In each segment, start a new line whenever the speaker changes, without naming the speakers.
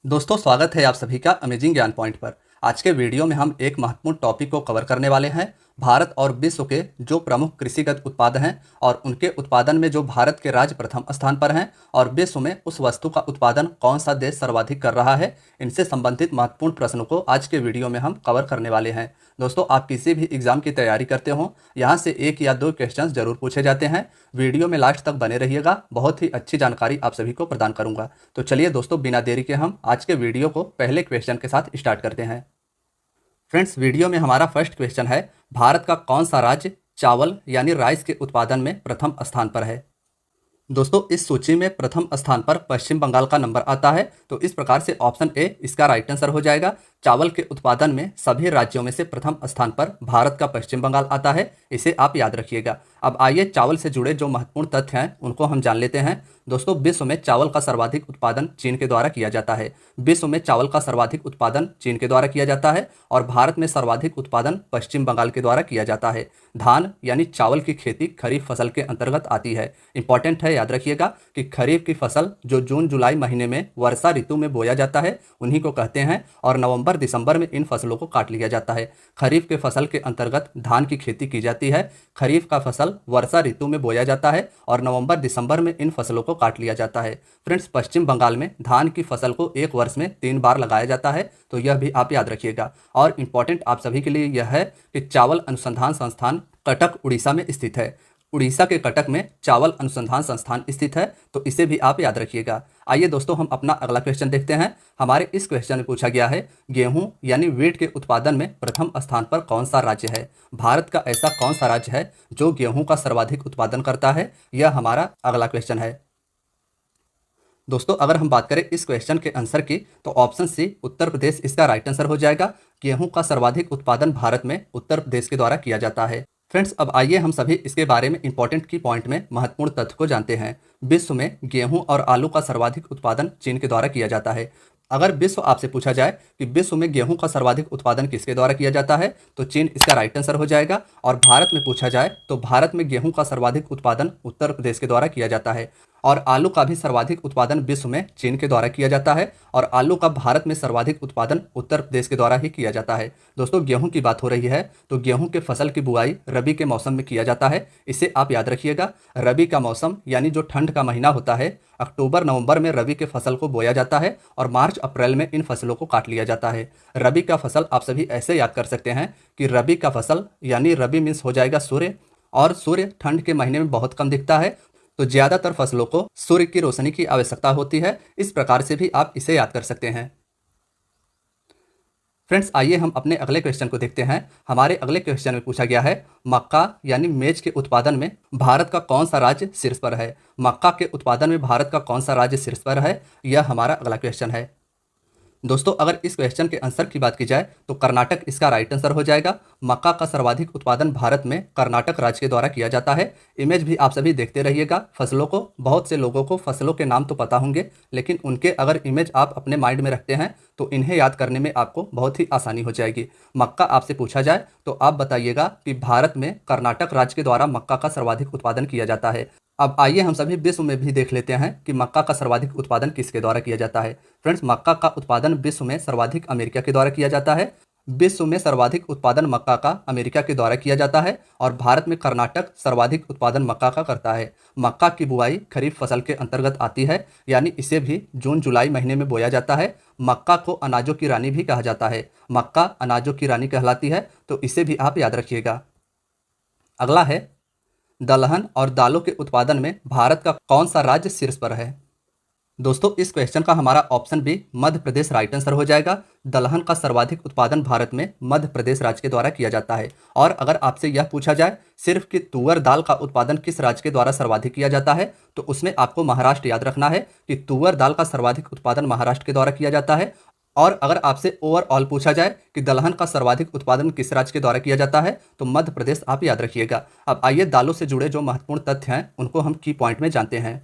दोस्तों स्वागत है आप सभी का अमेजिंग ज्ञान पॉइंट पर। आज के वीडियो में हम एक महत्वपूर्ण टॉपिक को कवर करने वाले हैं। भारत और विश्व के जो प्रमुख कृषिगत उत्पाद हैं और उनके उत्पादन में जो भारत के राज्य प्रथम स्थान पर हैं और विश्व में उस वस्तु का उत्पादन कौन सा देश सर्वाधिक कर रहा है, इनसे संबंधित महत्वपूर्ण प्रश्नों को आज के वीडियो में हम कवर करने वाले हैं। दोस्तों आप किसी भी एग्जाम की तैयारी करते हो, यहाँ से एक या दो क्वेश्चंस जरूर पूछे जाते हैं। वीडियो में लास्ट तक बने रहिएगा, बहुत ही अच्छी जानकारी आप सभी को प्रदान करूंगा। तो चलिए दोस्तों बिना देरी के हम आज के वीडियो को पहले क्वेश्चन के साथ स्टार्ट करते हैं। फ्रेंड्स वीडियो में हमारा फर्स्ट क्वेश्चन है, भारत का कौन सा राज्य चावल यानी राइस के उत्पादन में प्रथम स्थान पर है। दोस्तों इस सूची में प्रथम स्थान पर पश्चिम बंगाल का नंबर आता है, तो इस प्रकार से ऑप्शन ए इसका राइट आंसर हो जाएगा। चावल के उत्पादन में सभी राज्यों में से प्रथम स्थान पर भारत का पश्चिम बंगाल आता है, इसे आप याद रखिएगा। अब आइए चावल से जुड़े जो महत्वपूर्ण तथ्य हैं उनको हम जान लेते हैं। दोस्तों विश्व में चावल का सर्वाधिक उत्पादन चीन के द्वारा किया जाता है। विश्व में चावल का सर्वाधिक उत्पादन चीन के द्वारा किया जाता है और भारत में सर्वाधिक उत्पादन पश्चिम बंगाल के द्वारा किया जाता है। धान यानी चावल की खेती खरीफ फसल के अंतर्गत आती है। इंपॉर्टेंट है, याद रखिएगा कि खरीफ की फसल जो जून जुलाई महीने में वर्षा ऋतु में बोया जाता है उन्हीं को कहते हैं और नवंबर दिसंबर में इन फसलों को काट लिया जाता है। खरीफ के फसल के अंतर्गत धान की खेती की जाती है। खरीफ का फसल वर्षा ऋतु में बोया जाता है और नवंबर दिसंबर में इन फसलों को काट लिया जाता है। फ्रेंड्स पश्चिम बंगाल में धान की फसल को एक वर्ष में 3 बार लगाया जाता है, तो यह भी आप याद रखिएगा। और इंपॉर्टेंट आप सभी के लिए यह है कि चावल अनुसंधान संस्थान कटक उड़ीसा में स्थित है। उड़ीसा के कटक में चावल अनुसंधान संस्थान स्थित है, तो इसे भी आप याद रखिएगा। आइए दोस्तों हम अपना अगला क्वेश्चन देखते हैं। हमारे इस क्वेश्चन में पूछा गया है, गेहूं यानी वीट के उत्पादन में प्रथम स्थान पर कौन सा राज्य है। भारत का ऐसा कौन सा राज्य है जो गेहूं का सर्वाधिक उत्पादन करता है, यह हमारा अगला क्वेश्चन है। दोस्तों अगर हम बात करें इस क्वेश्चन के आंसर की, तो ऑप्शन सी उत्तर प्रदेश इसका राइट आंसर हो जाएगा। गेहूं का सर्वाधिक उत्पादन भारत में उत्तर प्रदेश के द्वारा किया जाता है। फ्रेंड्स अब आइए हम सभी इसके बारे में इंपॉर्टेंट की पॉइंट में महत्वपूर्ण तथ्य को जानते हैं। विश्व में गेहूं और आलू का सर्वाधिक उत्पादन चीन के द्वारा किया जाता है। अगर विश्व आपसे पूछा जाए कि विश्व में गेहूं का सर्वाधिक उत्पादन किसके द्वारा किया जाता है, तो चीन इसका राइट आंसर हो जाएगा। और भारत में पूछा जाए तो भारत में गेहूं का सर्वाधिक उत्पादन उत्तर प्रदेश के द्वारा किया जाता है। और आलू का भी सर्वाधिक उत्पादन विश्व में चीन के द्वारा किया जाता है और आलू का भारत में सर्वाधिक उत्पादन उत्तर प्रदेश के द्वारा ही किया जाता है। दोस्तों गेहूं की बात हो रही है तो गेहूं के फसल की बुआई रबी के मौसम में किया जाता है, इसे आप याद रखिएगा। रबी का मौसम यानी जो ठंड का महीना होता है, अक्टूबर नवंबर में रबी के फसल को बोया जाता है और मार्च अप्रैल में इन फसलों को काट लिया जाता है। रबी का फसल आप सभी ऐसे याद कर सकते हैं कि रबी का फसल यानी रबी मीन्स हो जाएगा सूर्य, और सूर्य ठंड के महीने में बहुत कम दिखता है, तो ज्यादातर फसलों को सूर्य की रोशनी की आवश्यकता होती है। इस प्रकार से भी आप इसे याद कर सकते हैं। फ्रेंड्स आइए हम अपने अगले क्वेश्चन को देखते हैं। हमारे अगले क्वेश्चन में पूछा गया है, मक्का यानी मेज के उत्पादन में भारत का कौन सा राज्य शीर्ष पर है। मक्का के उत्पादन में भारत का कौन सा राज्य शीर्ष पर है, यह हमारा अगला क्वेश्चन है। दोस्तों अगर इस क्वेश्चन के आंसर की बात की जाए तो कर्नाटक इसका राइट आंसर हो जाएगा। मक्का का सर्वाधिक उत्पादन भारत में कर्नाटक राज्य के द्वारा किया जाता है। इमेज भी आप सभी देखते रहिएगा फसलों को। बहुत से लोगों को फसलों के नाम तो पता होंगे, लेकिन उनके अगर इमेज आप अपने माइंड में रखते हैं तो इन्हें याद करने में आपको बहुत ही आसानी हो जाएगी। मक्का आपसे पूछा जाए तो आप बताइएगा कि भारत में कर्नाटक राज्य के द्वारा मक्का का सर्वाधिक उत्पादन किया जाता है। अब आइए हम सभी विश्व में भी देख लेते हैं कि मक्का का सर्वाधिक उत्पादन किसके द्वारा किया जाता है। फ्रेंड्स मक्का का उत्पादन विश्व में सर्वाधिक अमेरिका के द्वारा किया जाता है। विश्व में सर्वाधिक उत्पादन मक्का का अमेरिका के द्वारा किया जाता है और भारत में कर्नाटक सर्वाधिक उत्पादन मक्का का करता है। मक्का की बुआई खरीफ फसल के अंतर्गत आती है, यानी इसे भी जून जुलाई महीने में बोया जाता है। मक्का को अनाजों की रानी भी कहा जाता है। मक्का अनाजों की रानी कहलाती है, तो इसे भी आप याद रखिएगा। अगला है, दलहन और दालों के उत्पादन में भारत का कौन सा राज्य शीर्ष पर है। दोस्तों इस क्वेश्चन का हमारा option B Madhya Pradesh right answer हो जाएगा। दलहन का सर्वाधिक उत्पादन भारत में मध्य प्रदेश राज्य के द्वारा किया जाता है। और अगर आपसे यह पूछा जाए सिर्फ कि तुअर दाल का उत्पादन किस राज्य के द्वारा सर्वाधिक किया जाता है, तो उसमें आपको महाराष्ट्र याद रखना है कि तुअर दाल का सर्वाधिक उत्पादन महाराष्ट्र के द्वारा किया जाता है। और अगर आपसे ओवरऑल पूछा जाए कि दलहन का सर्वाधिक उत्पादन किस राज्य के द्वारा किया जाता है, तो मध्य प्रदेश आप याद रखिएगा। अब आइए दालों से जुड़े जो महत्वपूर्ण तथ्य हैं उनको हम की पॉइंट में जानते हैं।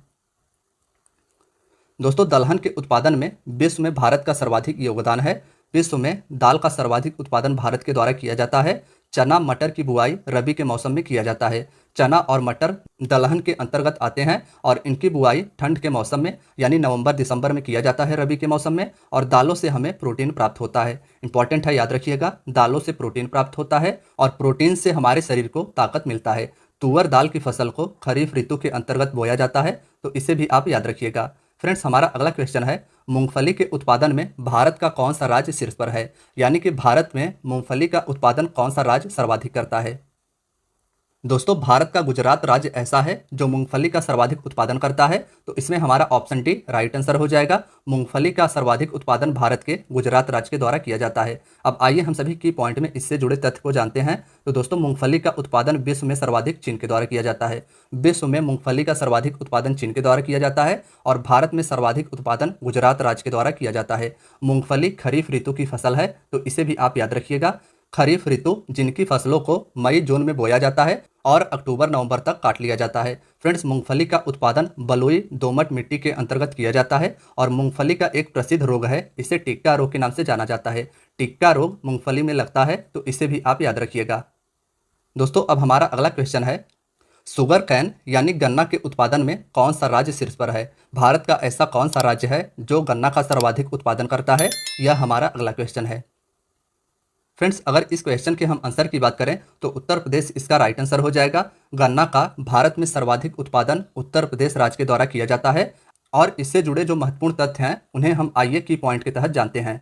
दोस्तों दलहन के उत्पादन में विश्व में भारत का सर्वाधिक योगदान है। विश्व में दाल का सर्वाधिक उत्पादन भारत के द्वारा किया जाता है। चना मटर की बुआई रबी के मौसम में किया जाता है। चना और मटर दलहन के अंतर्गत आते हैं और इनकी बुआई ठंड के मौसम में यानी नवंबर दिसंबर में किया जाता है रबी के मौसम में। और दालों से हमें प्रोटीन प्राप्त होता है। इंपॉर्टेंट है, याद रखिएगा, दालों से प्रोटीन प्राप्त होता है और प्रोटीन से हमारे शरीर को ताकत मिलता है। तुअर दाल की फसल को खरीफ ऋतु के अंतर्गत बोया जाता है, तो इसे भी आप याद रखिएगा। फ्रेंड्स, हमारा अगला क्वेश्चन है, मूंगफली के उत्पादन में भारत का कौन सा राज्य शीर्ष पर है? यानी कि भारत में मूंगफली का उत्पादन कौन सा राज्य सर्वाधिक करता है? दोस्तों, भारत का गुजरात राज्य ऐसा है जो मूंगफली का सर्वाधिक उत्पादन करता है, तो इसमें हमारा ऑप्शन डी राइट आंसर हो जाएगा। मूंगफली का सर्वाधिक उत्पादन भारत के गुजरात राज्य के द्वारा किया जाता है। अब आइए हम सभी की पॉइंट में इससे जुड़े तथ्य को जानते हैं। तो दोस्तों, मूंगफली का उत्पादन विश्व में सर्वाधिक चीन के द्वारा किया जाता है। विश्व में मूंगफली का सर्वाधिक उत्पादन चीन के द्वारा किया जाता है और भारत में सर्वाधिक उत्पादन गुजरात राज्य के द्वारा किया जाता है। मूंगफली खरीफ ऋतु की फसल है, तो इसे भी आप याद रखिएगा। खरीफ ऋतु जिनकी फसलों को मई जून में बोया जाता है और अक्टूबर नवंबर तक काट लिया जाता है। फ्रेंड्स, मूंगफली का उत्पादन बलुई दोमट मिट्टी के अंतर्गत किया जाता है और मूंगफली का एक प्रसिद्ध रोग है, इसे टिक्का रोग के नाम से जाना जाता है। टिक्का रोग मूंगफली में लगता है, तो इसे भी आप याद रखिएगा। दोस्तों, अब हमारा अगला क्वेश्चन है, शुगर कैन यानी गन्ना के उत्पादन में कौन सा राज्य शीर्ष पर है? भारत का ऐसा कौन सा राज्य है जो गन्ना का सर्वाधिक उत्पादन करता है? यह हमारा अगला क्वेश्चन है। फ्रेंड्स, अगर इस क्वेश्चन के हम आंसर की बात करें तो उत्तर प्रदेश इसका राइट आंसर हो जाएगा। गन्ना का भारत में सर्वाधिक उत्पादन उत्तर प्रदेश राज्य के द्वारा किया जाता है और इससे जुड़े जो महत्वपूर्ण तथ्य हैं उन्हें हम आइए की पॉइंट के तहत जानते हैं।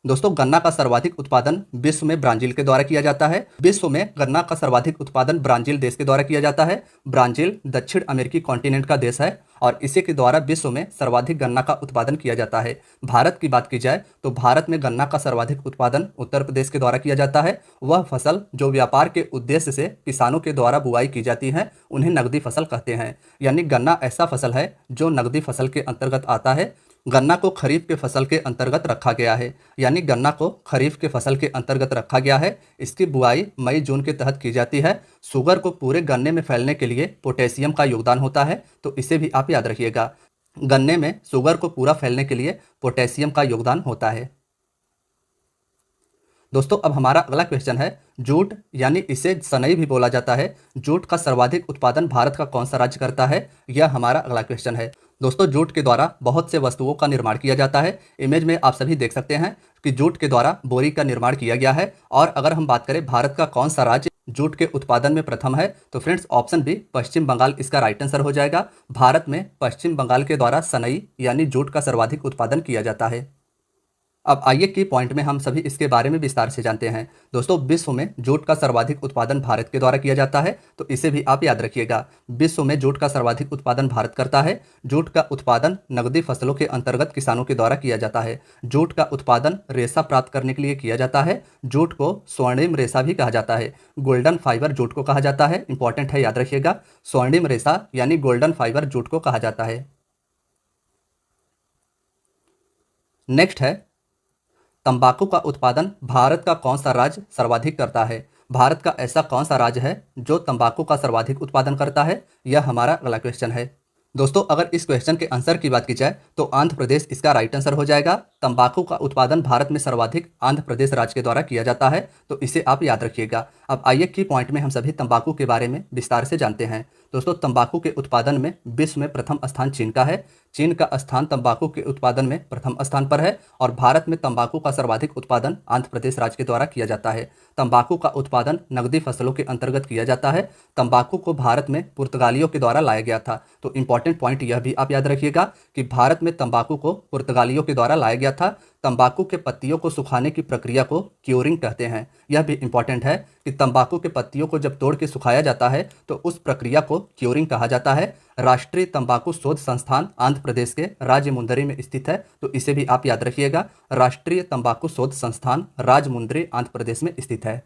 दोस्तों, गन्ना का सर्वाधिक उत्पादन विश्व में ब्राजील के द्वारा किया जाता है। विश्व में गन्ना का सर्वाधिक उत्पादन ब्राजील देश के द्वारा किया जाता है। ब्राजील दक्षिण अमेरिकी कॉन्टिनेंट का देश है और इसी के द्वारा विश्व में सर्वाधिक गन्ना का उत्पादन किया जाता है। भारत की बात की जाए तो भारत में गन्ना का सर्वाधिक उत्पादन उत्तर प्रदेश के द्वारा किया जाता है। वह फसल जो व्यापार के उद्देश्य से किसानों के द्वारा बुआई की जाती है उन्हें नकदी फसल कहते हैं। यानी गन्ना ऐसा फसल है जो नकदी फसल के अंतर्गत आता है। गन्ना को खरीफ के फसल के अंतर्गत रखा गया है, यानी गन्ना को खरीफ के फसल के अंतर्गत रखा गया है। इसकी बुआई मई जून के तहत की जाती है। शुगर को पूरे गन्ने में फैलने के लिए पोटेशियम का योगदान होता है, तो इसे भी आप याद रखिएगा। गन्ने में शुगर को पूरा फैलने के लिए पोटेशियम का योगदान होता है। दोस्तों, अब हमारा अगला क्वेश्चन है, जूट यानी इसे सनई भी बोला जाता है, जूट का सर्वाधिक उत्पादन भारत का कौन सा राज्य करता है? यह हमारा अगला क्वेश्चन है। दोस्तों, जूट के द्वारा बहुत से वस्तुओं का निर्माण किया जाता है। इमेज में आप सभी देख सकते हैं कि जूट के द्वारा बोरी का निर्माण किया गया है। और अगर हम बात करें भारत का कौन सा राज्य जूट के उत्पादन में प्रथम है, तो फ्रेंड्स ऑप्शन बी पश्चिम बंगाल इसका राइट आंसर हो जाएगा। भारत में पश्चिम बंगाल के द्वारा सनई यानी जूट का सर्वाधिक उत्पादन किया जाता है। अब आइए की पॉइंट में हम सभी इसके बारे में विस्तार से जानते हैं। दोस्तों, विश्व में जूट का सर्वाधिक उत्पादन भारत के द्वारा किया जाता है, तो इसे भी आप याद रखिएगा। विश्व में जूट का सर्वाधिक उत्पादन भारत करता है। जूट का उत्पादन नकदी फसलों के अंतर्गत किसानों के द्वारा किया जाता है। जूट का उत्पादन रेशा प्राप्त करने के लिए किया जाता है। जूट को स्वर्णिम रेशा भी कहा जाता है। गोल्डन फाइबर जूट को कहा जाता है। इंपॉर्टेंट है, याद रखिएगा, स्वर्णिम रेशा यानी गोल्डन फाइबर जूट को कहा जाता है। नेक्स्ट है, तंबाकू का उत्पादन भारत का कौन सा राज्य सर्वाधिक करता है? भारत का ऐसा कौन सा राज्य है जो तंबाकू का सर्वाधिक उत्पादन करता है? यह हमारा अगला क्वेश्चन है। दोस्तों, अगर इस क्वेश्चन के आंसर की बात की जाए तो आंध्र प्रदेश इसका राइट आंसर हो जाएगा। तंबाकू का उत्पादन भारत में सर्वाधिक आंध्र प्रदेश राज्य के द्वारा किया जाता है, तो इसे आप याद रखिएगा। अब आइए की पॉइंट में हम सभी तंबाकू के बारे में विस्तार से जानते हैं। दोस्तों, तंबाकू के उत्पादन में विश्व में प्रथम स्थान चीन का है। चीन का स्थान तंबाकू के उत्पादन में प्रथम स्थान पर है और भारत में तंबाकू का सर्वाधिक उत्पादन आंध्र प्रदेश राज्य के द्वारा किया जाता है। तंबाकू का उत्पादन नकदी फसलों के अंतर्गत किया जाता है। तंबाकू को भारत में पुर्तगालियों के द्वारा लाया गया था, तो इंपॉर्टेंट पॉइंट यह भी आप याद रखिएगा कि भारत में तंबाकू को पुर्तगालियों के द्वारा लाया गया था। तंबाकू के पत्तियों को सुखाने की प्रक्रिया को क्यूरिंग कहते हैं। यह भी इंपॉर्टेंट है कि तंबाकू के पत्तियों को जब तोड़ के सुखाया जाता है तो उस प्रक्रिया को क्यूरिंग कहा जाता है। राष्ट्रीय तंबाकू शोध संस्थान आंध्र प्रदेश के राजमुंदरी में स्थित है, तो इसे भी आप याद रखिएगा। राष्ट्रीय तंबाकू शोध संस्थान राजमुंदरी आंध्र प्रदेश में स्थित है।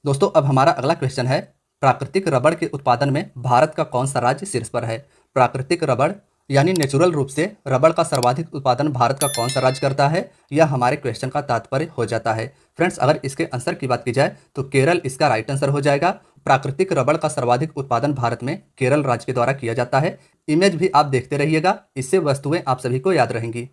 दोस्तों, अब हमारा अगला क्वेश्चन है, प्राकृतिक रबड़ के उत्पादन में भारत का कौन सा राज्य शीर्ष पर है? प्राकृतिक रबड़ यानी नेचुरल रूप से रबड़ का सर्वाधिक उत्पादन भारत का कौन सा राज्य करता है? यह हमारे क्वेश्चन का तात्पर्य हो जाता है। फ्रेंड्स, अगर इसके आंसर की बात की जाए तो केरल इसका राइट आंसर हो जाएगा। प्राकृतिक रबड़ का सर्वाधिक उत्पादन भारत में केरल राज्य के द्वारा किया जाता है। इमेज भी आप देखते रहिएगा, इससे वस्तुएं आप सभी को याद रहेंगी।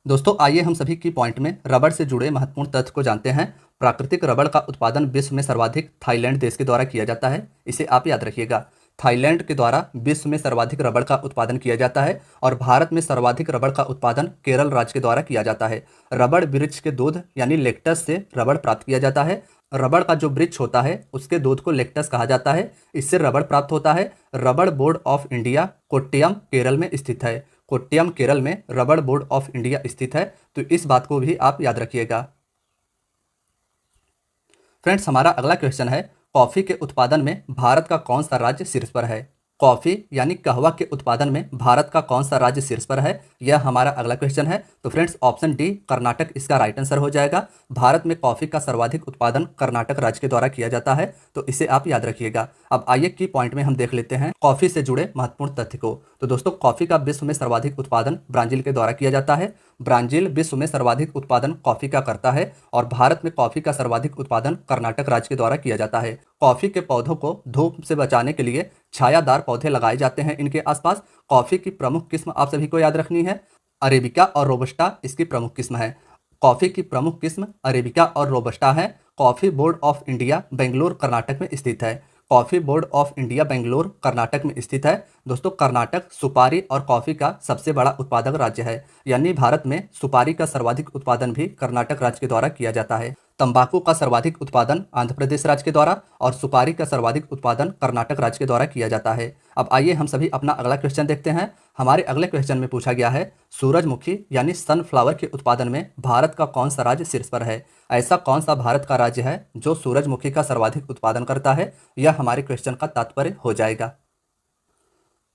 दोस्तों आइए हम सभी की पॉइंट में रबड़ से जुड़े महत्वपूर्ण तथ्य को जानते हैं। प्राकृतिक रबड़ का उत्पादन विश्व में सर्वाधिक थाईलैंड देश के द्वारा किया जाता है, इसे आप याद रखिएगा। थाईलैंड के द्वारा विश्व में सर्वाधिक रबड़ का उत्पादन किया जाता है और भारत में सर्वाधिक रबड़ का उत्पादन केरल राज्य के द्वारा किया जाता है। रबड़ वृक्ष के दूध यानी लेक्टस से रबड़ प्राप्त किया जाता है। रबड़ का जो वृक्ष होता है उसके दूध को लेक्टस कहा जाता है, इससे रबड़ प्राप्त होता है। रबड़ board of India Kottayam Kerala में स्थित है। कोट्टयम केरल में रबड़ बोर्ड ऑफ इंडिया स्थित है, तो इस बात को भी आप याद रखिएगा। फ्रेंड्स हमारा अगला क्वेश्चन है, कॉफी के उत्पादन में भारत का कौन सा राज्य शीर्ष पर है? कॉफी यानी कहवा के उत्पादन में भारत का कौन सा राज्य शीर्ष पर है, यह हमारा अगला क्वेश्चन है। तो फ्रेंड्स ऑप्शन डी कर्नाटक इसका राइट आंसर हो जाएगा। भारत में कॉफी का सर्वाधिक उत्पादन कर्नाटक राज्य के द्वारा किया जाता है, तो इसे आप याद रखिएगा। अब आइए की पॉइंट में हम देख लेते हैं कॉफी से जुड़े महत्वपूर्ण तथ्य को। तो दोस्तों कॉफी का विश्व में सर्वाधिक उत्पादन ब्राजील के द्वारा किया जाता है। ब्राजील विश्व में सर्वाधिक उत्पादन कॉफी का करता है और भारत में कॉफी का सर्वाधिक उत्पादन कर्नाटक राज्य के द्वारा किया जाता है। कॉफी के पौधों को धूप से बचाने के लिए छायादार पौधे लगाए जाते हैं इनके आसपास। कॉफी की प्रमुख किस्म आप सभी को याद रखनी है, अरेबिका और रोबस्टा इसकी प्रमुख किस्म है। कॉफी की प्रमुख किस्म अरेबिका और रोबस्टा है। Coffee board of India Bangalore Karnataka में स्थित है। Coffee board of India Bangalore Karnataka में स्थित है। दोस्तों कर्नाटक सुपारी और कॉफी का सबसे बड़ा उत्पादक राज्य है, यानी भारत में सुपारी का सर्वाधिक उत्पादन भी कर्नाटक राज्य के द्वारा किया जाता है। तंबाकू का सर्वाधिक उत्पादन आंध्र प्रदेश राज्य के द्वारा और सुपारी का सर्वाधिक उत्पादन कर्नाटक राज्य के द्वारा किया जाता है। अब आइए हम सभी अपना अगला क्वेश्चन देखते हैं। हमारे अगले क्वेश्चन में पूछा गया है, सूरजमुखी यानी सनफ्लावर के उत्पादन में भारत का कौन सा राज्य शीर्ष पर है? ऐसा कौन सा भारत का राज्य है जो सूरजमुखी का सर्वाधिक उत्पादन करता है, यह हमारे क्वेश्चन का तात्पर्य हो जाएगा।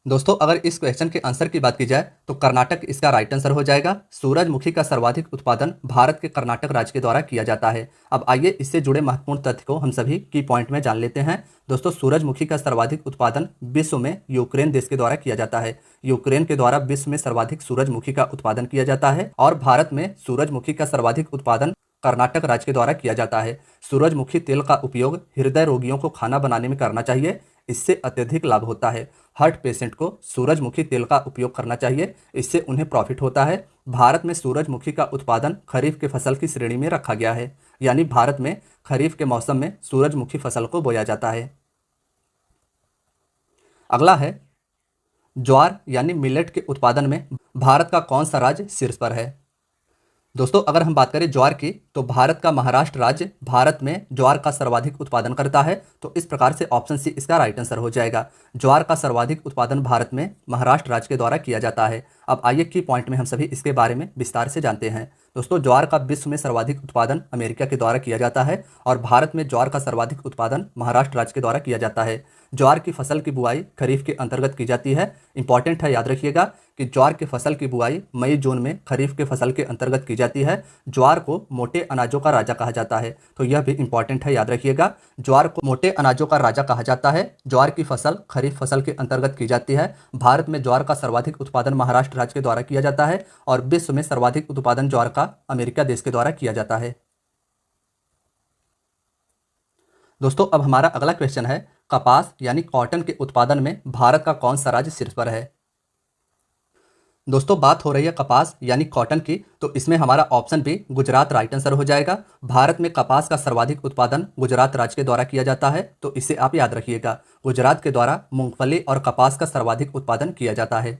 दोस्तों अगर इस क्वेश्चन के आंसर की बात की जाए तो कर्नाटक इसका राइट आंसर हो जाएगा। सूरजमुखी का सर्वाधिक उत्पादन भारत के कर्नाटक राज्य के द्वारा किया जाता है। अब आइए इससे जुड़े महत्वपूर्ण तथ्य को हम सभी की पॉइंट में जान लेते हैं। दोस्तों सूरजमुखी का सर्वाधिक उत्पादन विश्व में यूक्रेन देश के द्वारा किया जाता है। यूक्रेन के द्वारा विश्व में सर्वाधिक सूरजमुखी का उत्पादन किया जाता है और भारत में सूरजमुखी का सर्वाधिक उत्पादन कर्नाटक राज्य के द्वारा किया जाता है। सूरजमुखी तेल का उपयोग हृदय रोगियों को खाना बनाने में करना चाहिए, इससे अत्यधिक लाभ होता है। हार्ट पेशेंट को सूरजमुखी तेल का उपयोग करना चाहिए, इससे उन्हें प्रॉफिट होता है। भारत में सूरजमुखी का उत्पादन खरीफ के फसल की श्रेणी में रखा गया है, यानी भारत में खरीफ के मौसम में सूरजमुखी फसल को बोया जाता है। अगला है, ज्वार यानी मिलेट के उत्पादन में भारत का कौन सा राज्य शीर्ष पर है? दोस्तों अगर हम बात करें ज्वार की तो भारत का महाराष्ट्र राज्य भारत में ज्वार का सर्वाधिक उत्पादन करता है, तो इस प्रकार से ऑप्शन सी इसका राइट आंसर हो जाएगा। ज्वार का सर्वाधिक उत्पादन भारत में महाराष्ट्र राज्य के द्वारा किया जाता है। अब आइए की पॉइंट में हम सभी इसके बारे में विस्तार से जानते हैं। दोस्तों ज्वार का विश्व में सर्वाधिक उत्पादन अमेरिका के द्वारा किया जाता है और भारत में ज्वार का सर्वाधिक उत्पादन महाराष्ट्र राज्य के द्वारा किया जाता है। ज्वार की फसल की बुआई खरीफ के अंतर्गत की जाती है। इंपॉर्टेंट है, याद रखिएगा कि ज्वार की फसल की बुआई मई जून में खरीफ के फसल के अंतर्गत की जाती है। ज्वार को मोटे अनाजों का राजा कहा जाता है, तो यह भी इंपॉर्टेंट है, याद रखिएगा। ज्वार को मोटे अनाजों का राजा कहा जाता है। ज्वार की फसल खरीफ फसल के अंतर्गत की जाती है। भारत में ज्वार का सर्वाधिक उत्पादन महाराष्ट्र राज्य के द्वारा किया जाता है और विश्व में सर्वाधिक उत्पादन ज्वार का अमेरिका देश के द्वारा किया जाता है। दोस्तों अब हमारा अगला क्वेश्चन है, कपास यानी कॉटन के उत्पादन में भारत का कौन सा राज्य शीर्ष पर है? दोस्तों बात हो रही है कपास यानी कॉटन की, तो इसमें हमारा option B Gujarat right answer हो जाएगा। भारत में कपास का सर्वाधिक उत्पादन गुजरात राज्य के द्वारा किया जाता है, तो इसे आप याद रखिएगा। गुजरात के द्वारा मूंगफली और कपास का सर्वाधिक उत्पादन किया जाता है।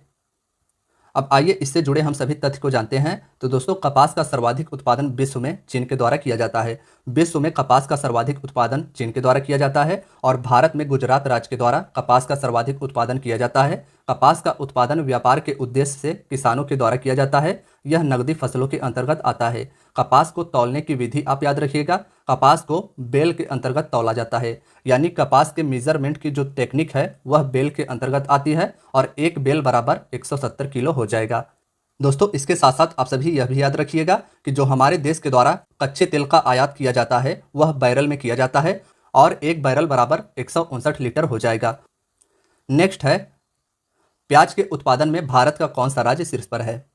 अब आइए इससे जुड़े हम सभी तथ्य को जानते हैं। तो दोस्तों कपास का सर्वाधिक उत्पादन विश्व में चीन के द्वारा किया जाता है। विश्व में कपास का सर्वाधिक उत्पादन चीन के द्वारा किया जाता है और भारत में गुजरात राज्य के द्वारा कपास का सर्वाधिक उत्पादन किया जाता है। कपास का उत्पादन व्यापार के उद्देश्य से किसानों के द्वारा किया जाता है। यह नकदी फसलों के अंतर्गत आता है। कपास को तौलने की विधि आप याद रखिएगा। कपास को बेल के अंतर्गत तौला जाता है, यानी कपास के मेजरमेंट की जो टेक्निक है वह बेल के अंतर्गत आती है और एक बेल बराबर 170 किलो हो जाएगा। दोस्तों इसके साथ साथ आप सभी यह भी याद रखिएगा कि जो हमारे देश के द्वारा कच्चे तेल का आयात किया जाता है वह बैरल में किया जाता है और एक बैरल बराबर 159 लीटर हो जाएगा। नेक्स्ट है, प्याज के उत्पादन में भारत का कौन सा राज्य शीर्ष पर है?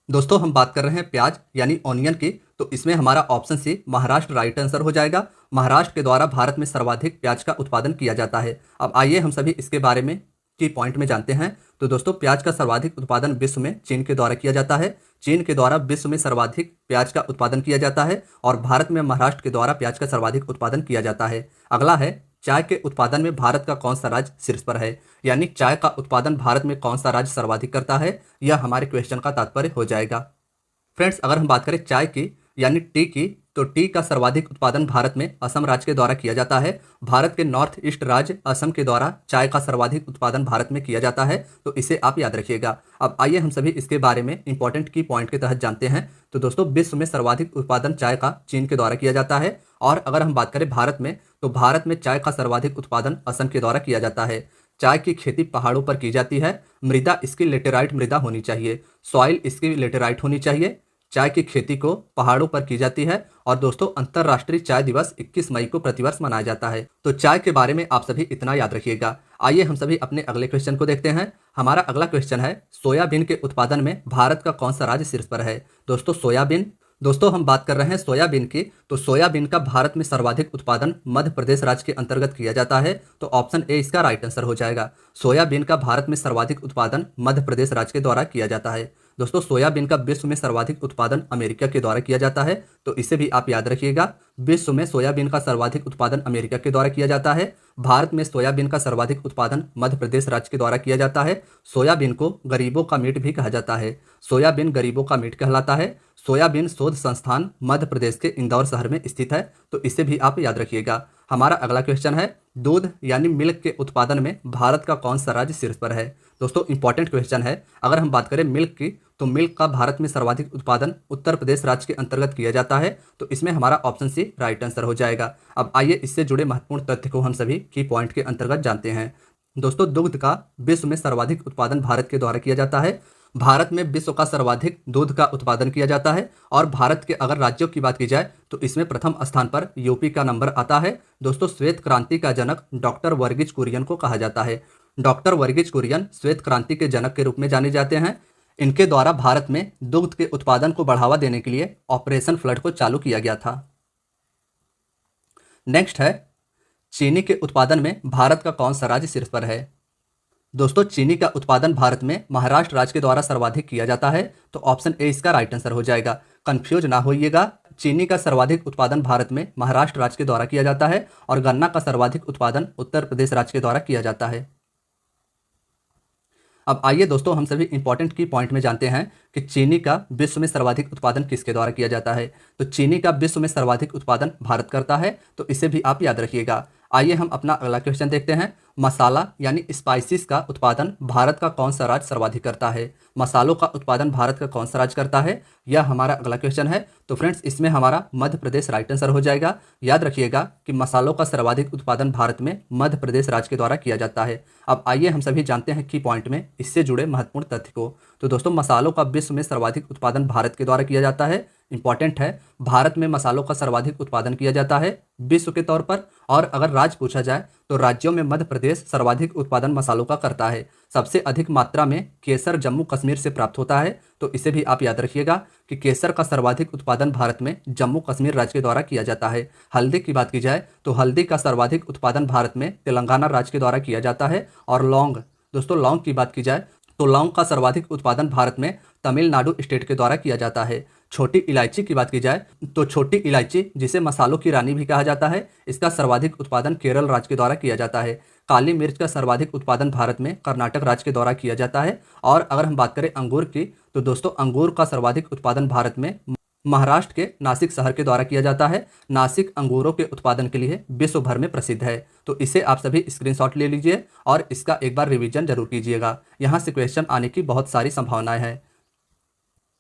दोस्तों हम बात कर रहे हैं प्याज यानी ऑनियन की, तो इसमें हमारा option C Maharashtra right answer हो जाएगा। महाराष्ट्र के द्वारा भारत में सर्वाधिक प्याज का उत्पादन किया जाता है। अब आइए हम सभी इसके बारे में की पॉइंट में जानते हैं तो दोस्तों प्याज का सर्वाधिक उत्पादन विश्व में चीन के द्वारा किया जाता है। चीन के द्वारा विश्व में सर्वाधिक प्याज का उत्पादन किया जाता है और भारत में महाराष्ट्र के द्वारा प्याज का सर्वाधिक उत्पादन किया जाता है। अगला है चाय के उत्पादन में भारत का कौन सा राज्य शीर्ष पर है, यानी चाय का उत्पादन भारत में कौन सा राज्य सर्वाधिक करता है, यह हमारे क्वेश्चन का तात्पर्य हो जाएगा। फ्रेंड्स, अगर हम बात करें चाय की यानी टी की, तो टी का सर्वाधिक उत्पादन भारत में असम राज्य के द्वारा किया जाता है। भारत के नॉर्थ ईस्ट राज्य असम के द्वारा चाय का सर्वाधिक उत्पादन भारत में किया जाता है, तो इसे आप याद रखिएगा। अब आइए हम सभी इसके बारे में इंपॉर्टेंट की पॉइंट के तहत जानते हैं। तो दोस्तों विश्व में सर्वाधिक उत्पादन चाय का चीन के द्वारा किया जाता है। और अगर हम बात करें भारत में, तो भारत में चाय का सर्वाधिक उत्पादन असम के द्वारा किया जाता है। चाय की खेती पहाड़ों पर की जाती है। मृदा इसकी लेटेराइट मृदा होनी चाहिए, सॉइल इसकी लेटेराइट होनी चाहिए। चाय की खेती को पहाड़ों पर की जाती है। और दोस्तों अंतर्राष्ट्रीय चाय दिवस 21 मई को प्रतिवर्ष मनाया जाता है। तो चाय के बारे में आप सभी इतना याद रखिएगा। आइए हम सभी अपने अगले क्वेश्चन को देखते हैं। हमारा अगला क्वेश्चन है सोयाबीन के उत्पादन में भारत का कौन सा राज्य शीर्ष पर है। दोस्तों सोयाबीन, दोस्तों हम बात कर रहे हैं सोयाबीन की, तो सोयाबीन का भारत में सर्वाधिक उत्पादन मध्य प्रदेश राज्य के अंतर्गत किया जाता है। तो ऑप्शन ए इसका राइट आंसर हो जाएगा। सोयाबीन का भारत में सर्वाधिक उत्पादन मध्य प्रदेश राज्य के द्वारा किया जाता है। दोस्तों सोयाबीन का विश्व में सर्वाधिक उत्पादन अमेरिका के द्वारा किया जाता है, तो इसे भी आप याद रखिएगा। विश्व में सोयाबीन का सर्वाधिक उत्पादन अमेरिका के द्वारा किया जाता है। भारत में सोयाबीन का सर्वाधिक उत्पादन मध्य प्रदेश राज्य के द्वारा किया जाता है। सोयाबीन को गरीबों का मीट भी कहा जाता है। सोयाबीन गरीबों का मीट कहलाता है। सोयाबीन शोध संस्थान मध्य प्रदेश के इंदौर शहर में स्थित है, तो इसे भी आप याद रखिएगा। हमारा अगला क्वेश्चन है दूध यानी मिल्क के उत्पादन में भारत का कौन सा राज्य शीर्ष पर है। दोस्तों इंपॉर्टेंट क्वेश्चन है। अगर हम बात करें मिल्क की, तो मिल्क का भारत में सर्वाधिक उत्पादन उत्तर प्रदेश राज्य के अंतर्गत किया जाता है, तो इसमें हमारा ऑप्शन सी राइट आंसर हो जाएगा। अब आइए इससे जुड़े महत्वपूर्ण तथ्य को हम सभी की पॉइंट के अंतर्गत जानते हैं। दोस्तों दुग्ध का विश्व में सर्वाधिक उत्पादन भारत के द्वारा किया जाता है। भारत में विश्व का सर्वाधिक दूध का उत्पादन किया जाता है। और भारत के अगर राज्यों की बात की जाए तो इसमें प्रथम स्थान पर यूपी का नंबर आता है। दोस्तों श्वेत क्रांति का जनक डॉक्टर वर्गीज कुरियन को कहा जाता है। डॉक्टर वर्गीज कुरियन श्वेत क्रांति के जनक के रूप में जाने जाते हैं। इनके द्वारा भारत में दुग्ध के उत्पादन को बढ़ावा देने के लिए ऑपरेशन फ्लड को चालू किया गया था। नेक्स्ट है चीनी के उत्पादन में भारत का कौन सा राज्य शीर्ष पर है। दोस्तों चीनी का उत्पादन भारत में महाराष्ट्र राज्य के द्वारा सर्वाधिक किया जाता है, तो ऑप्शन ए इसका राइट आंसर हो जाएगा। कंफ्यूज ना होइएगा, चीनी का सर्वाधिक उत्पादन भारत में महाराष्ट्र राज्य के द्वारा किया जाता है और गन्ना का सर्वाधिक उत्पादन उत्तर प्रदेश राज्य के द्वारा किया जाता है। अब आइए दोस्तों हम सभी इंपॉर्टेंट की पॉइंट में जानते हैं कि चीनी का विश्व में सर्वाधिक उत्पादन किसके द्वारा किया जाता है। तो चीनी का विश्व में सर्वाधिक उत्पादन भारत करता है, तो इसे भी आप याद रखिएगा। आइए हम अपना अगला क्वेश्चन देखते हैं। मसाला यानी स्पाइसेस का उत्पादन भारत का कौन सा राज्य सर्वाधिक करता है। मसालों का उत्पादन भारत का कौन सा राज्य करता है, यह हमारा अगला क्वेश्चन है। तो फ्रेंड्स इसमें हमारा मध्य प्रदेश राइट आंसर हो जाएगा। याद रखिएगा कि मसालों का सर्वाधिक उत्पादन भारत में मध्य प्रदेश राज्य के द्वारा किया जाता है। अब आइए हम सभी जानते हैं की पॉइंट में इससे जुड़े महत्वपूर्ण तथ्य को। तो दोस्तों मसालों का विश्व में सर्वाधिक उत्पादन भारत के द्वारा किया जाता है। इंपॉर्टेंट है, भारत में मसालों का सर्वाधिक उत्पादन किया जाता है विश्व के तौर पर। और अगर राज्य पूछा जाए तो राज्यों में मध्य प्रदेश सर्वाधिक उत्पादन मसालों का करता है। सबसे अधिक मात्रा में केसर जम्मू कश्मीर से प्राप्त होता है, तो इसे भी आप याद रखिएगा कि केसर का सर्वाधिक उत्पादन भारत में जम्मू कश्मीर राज्य के द्वारा किया जाता है। हल्दी की बात की जाए तो हल्दी का सर्वाधिक उत्पादन भारत में तेलंगाना राज्य के द्वारा किया जाता है। और लौंग, दोस्तों लौंग की बात की जाए तो लौंग का सर्वाधिक उत्पादन भारत में तमिलनाडु स्टेट के द्वारा किया जाता है। छोटी इलायची की बात की जाए तो छोटी इलायची जिसे मसालों की रानी भी कहा जाता है, इसका सर्वाधिक उत्पादन केरल राज्य के द्वारा किया जाता है। काली मिर्च का सर्वाधिक उत्पादन भारत में कर्नाटक राज्य के द्वारा किया जाता है। और अगर हम बात करें अंगूर की, तो दोस्तों अंगूर का सर्वाधिक उत्पादन भारत में महाराष्ट्र के नासिक शहर के द्वारा किया जाता है। नासिक अंगूरों के उत्पादन के लिए विश्व भर में प्रसिद्ध है, तो इसे आप सभी स्क्रीनशॉट ले लीजिए और इसका एक बार रिवीजन जरूर कीजिएगा। यहाँ से क्वेश्चन आने की बहुत सारी संभावनाएं हैं।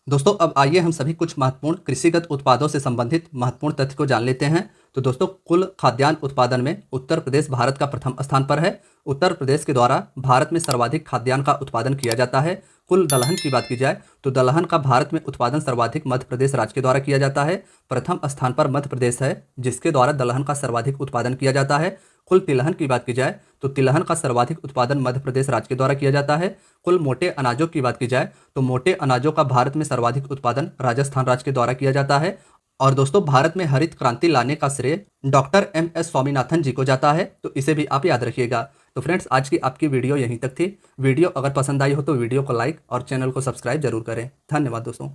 दोस्तों अब आइए हम सभी कुछ महत्वपूर्ण कृषिगत उत्पादों से संबंधित महत्वपूर्ण तथ्य को जान लेते हैं। तो दोस्तों कुल खाद्यान्न उत्पादन में उत्तर प्रदेश भारत का प्रथम स्थान पर है। उत्तर प्रदेश के द्वारा भारत में सर्वाधिक खाद्यान्न का उत्पादन किया जाता है। कुल दलहन की बात की जाए तो दलहन का भारत में उत्पादन सर्वाधिक मध्य प्रदेश राज्य के द्वारा किया जाता है। प्रथम स्थान पर मध्य प्रदेश है जिसके द्वारा दलहन का सर्वाधिक उत्पादन किया जाता है। कुल तिलहन की बात की जाए तो तिलहन का सर्वाधिक उत्पादन मध्य प्रदेश राज्य के द्वारा किया जाता है। कुल मोटे अनाजों की बात की जाए तो मोटे अनाजों का भारत में सर्वाधिक उत्पादन राजस्थान राज्य के द्वारा किया जाता है। और दोस्तों भारत में हरित क्रांति लाने का श्रेय डॉक्टर एम एस स्वामीनाथन जी को जाता है, तो इसे भी आप याद रखिएगा। तो फ्रेंड्स, आज की आपकी वीडियो यहीं तक थी। वीडियो अगर पसंद आई हो तो वीडियो को लाइक और चैनल को सब्सक्राइब जरूर करें। धन्यवाद दोस्तों।